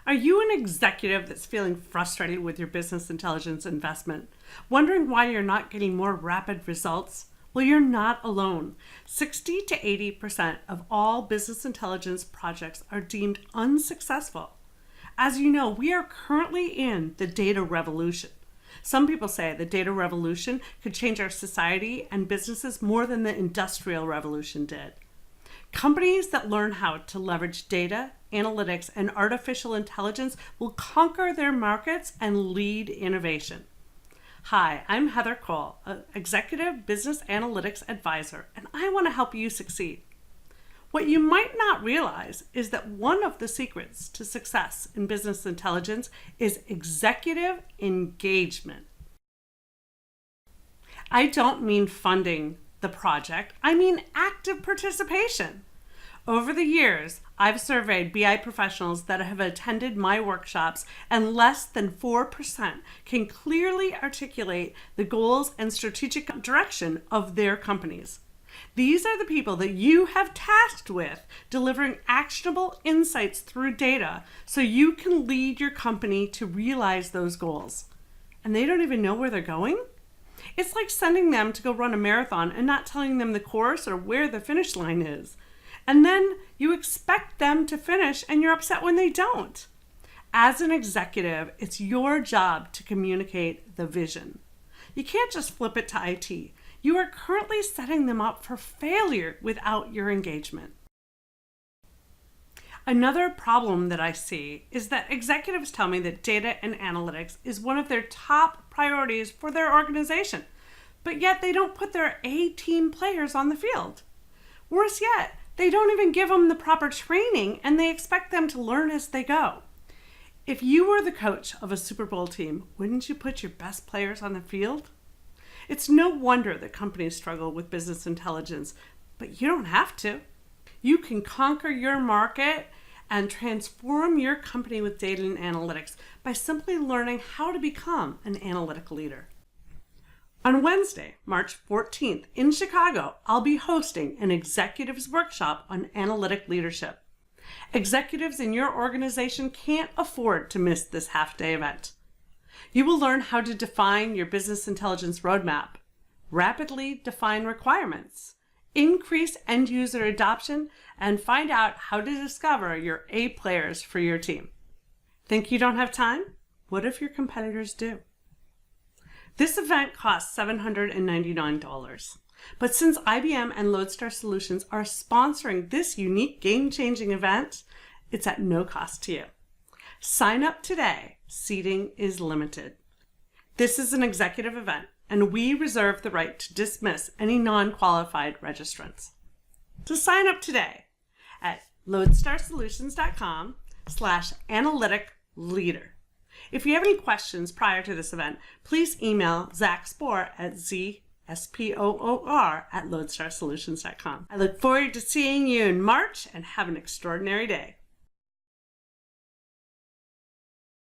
Are you an executive that's feeling frustrated with your business intelligence investment, wondering why you're not getting more rapid results? Well, you're not alone. 60 to 80% of all business intelligence projects are deemed unsuccessful. As you know, we are currently in the data revolution. Some people say the data revolution could change our society and businesses more than the industrial revolution did. Companies that learn how to leverage data, analytics, and artificial intelligence will conquer their markets and lead innovation. Hi, I'm Heather Cole, an Executive Business Analytics Advisor, and I want to help you succeed. What you might not realize is that one of the secrets to success in business intelligence is executive engagement. I don't mean funding the project, I mean active participation. Over the years, I've surveyed BI professionals that have attended my workshops, and less than 4% can clearly articulate the goals and strategic direction of their companies. These are the people that you have tasked with delivering actionable insights through data so you can lead your company to realize those goals. And they don't even know where they're going? It's like sending them to go run a marathon and not telling them the course or where the finish line is. And then you expect them to finish and you're upset when they don't. As an executive, it's your job to communicate the vision. You can't just flip it to IT. You are currently setting them up for failure without your engagement. Another problem that I see is that executives tell me that data and analytics is one of their top priorities for their organization, but yet they don't put their A-team players on the field. Worse yet, they don't even give them the proper training and they expect them to learn as they go. If you were the coach of a Super Bowl team, wouldn't you put your best players on the field? It's no wonder that companies struggle with business intelligence, but you don't have to. You can conquer your market and transform your company with data and analytics by simply learning how to become an analytic leader. On Wednesday, March 14th in Chicago, I'll be hosting an executives workshop on analytic leadership. Executives in your organization can't afford to miss this half-day event. You will learn how to define your business intelligence roadmap, rapidly define requirements, increase end-user adoption, and find out how to discover your A players for your team. Think you don't have time? What if your competitors do? This event costs $799, but since IBM and Lodestar Solutions are sponsoring this unique game-changing event, it's at no cost to you. Sign up today. Seating is limited. This is an executive event, and we reserve the right to dismiss any non-qualified registrants. So sign up today at lodestarsolutions.com/analyticleader. If you have any questions prior to this event, please email Zach Spoor at ZSPOOR@lodestarsolutions.com. I look forward to seeing you in March and have an extraordinary day.